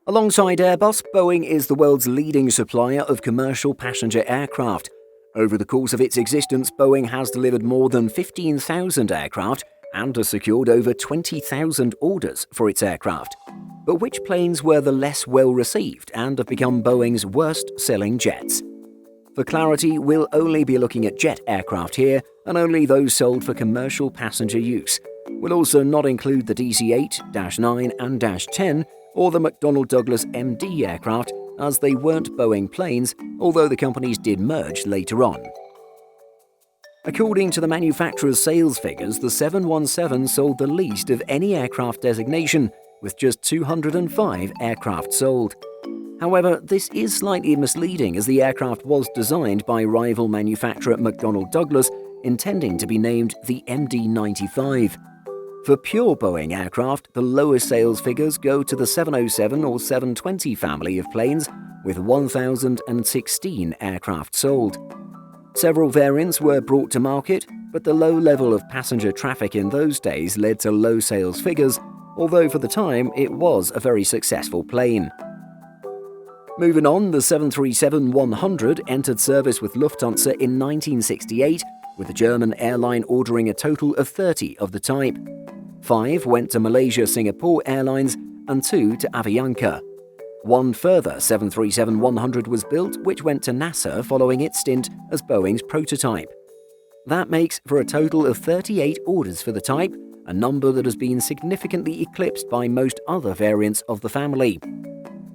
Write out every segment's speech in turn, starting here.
Alongside Airbus, Boeing is the world's leading supplier of commercial passenger aircraft. Over the course of its existence, Boeing has delivered more than 15,000 aircraft and has secured over 20,000 orders for its aircraft. But which planes were the less well-received and have become Boeing's worst-selling jets? For clarity, we'll only be looking at jet aircraft here, and only those sold for commercial passenger use. We'll also not include the DC-8, -9 and -10, or the McDonnell Douglas MD aircraft, as they weren't Boeing planes, although the companies did merge later on. According to the manufacturer's sales figures, the 717 sold the least of any aircraft designation, with just 205 aircraft sold. However, this is slightly misleading, as the aircraft was designed by rival manufacturer McDonnell Douglas, intending to be named the MD-95. For pure Boeing aircraft, the lowest sales figures go to the 707 or 720 family of planes, with 1,016 aircraft sold. Several variants were brought to market, but the low level of passenger traffic in those days led to low sales figures, although for the time it was a very successful plane. Moving on, the 737-100 entered service with Lufthansa in 1968, with the German airline ordering a total of 30 of the type. 5 went to Malaysia-Singapore Airlines and 2 to Avianca. One further 737-100 was built, which went to NASA following its stint as Boeing's prototype. That makes for a total of 38 orders for the type, a number that has been significantly eclipsed by most other variants of the family.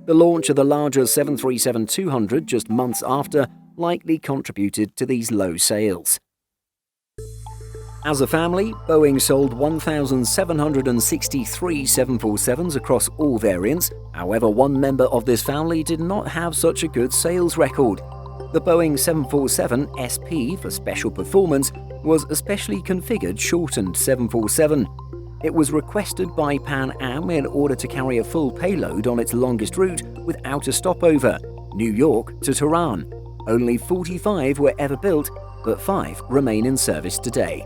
The launch of the larger 737-200 just months after likely contributed to these low sales. As a family, Boeing sold 1,763 747s across all variants. However, one member of this family did not have such a good sales record. The Boeing 747 SP for special performance was a specially configured shortened 747. It was requested by Pan Am in order to carry a full payload on its longest route without a stopover, New York to Tehran. Only 45 were ever built, but 5 remain in service today.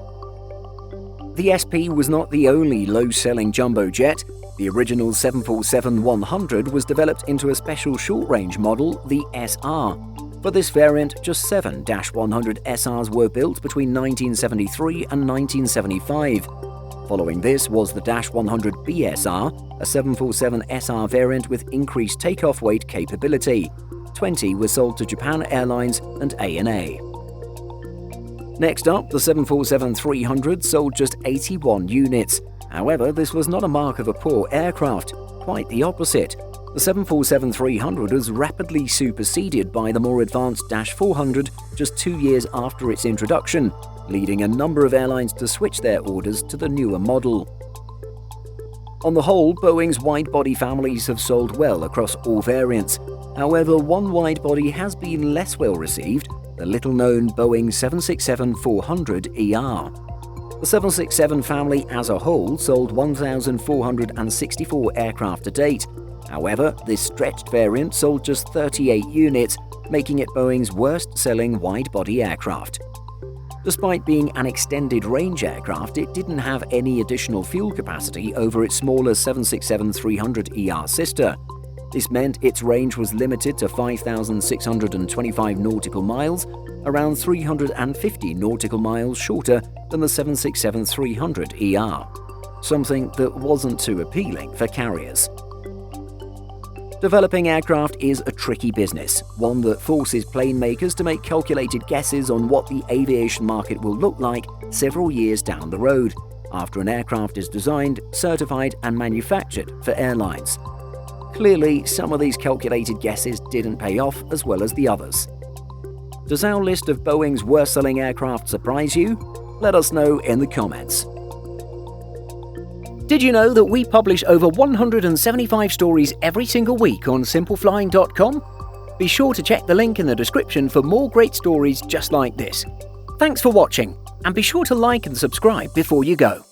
The SP was not the only low-selling jumbo jet. The original 747-100 was developed into a special short-range model, the SR. For this variant, just 7 -100 SRs were built between 1973 and 1975. Following this was the -100 BSR, a 747 SR variant with increased takeoff weight capability. 20 were sold to Japan Airlines and ANA. Next up, the 747-300 sold just 81 units. However, this was not a mark of a poor aircraft. Quite the opposite. The 747-300 was rapidly superseded by the more advanced -400 just 2 years after its introduction, leading a number of airlines to switch their orders to the newer model. On the whole, Boeing's wide-body families have sold well across all variants. However, one wide-body has been less well received, the little-known Boeing 767-400ER. The 767 family as a whole sold 1,464 aircraft to date. However, this stretched variant sold just 38 units, making it Boeing's worst-selling wide-body aircraft. Despite being an extended-range aircraft, it didn't have any additional fuel capacity over its smaller 767-300ER sister. This meant its range was limited to 5,625 nautical miles, around 350 nautical miles shorter than the 767-300ER, something that wasn't too appealing for carriers. Developing aircraft is a tricky business, one that forces plane makers to make calculated guesses on what the aviation market will look like several years down the road, after an aircraft is designed, certified, and manufactured for airlines. Clearly, some of these calculated guesses didn't pay off as well as the others. Does our list of Boeing's worst-selling aircraft surprise you? Let us know in the comments. Did you know that we publish over 175 stories every single week on simpleflying.com? Be sure to check the link in the description for more great stories just like this. Thanks for watching, and be sure to like and subscribe before you go.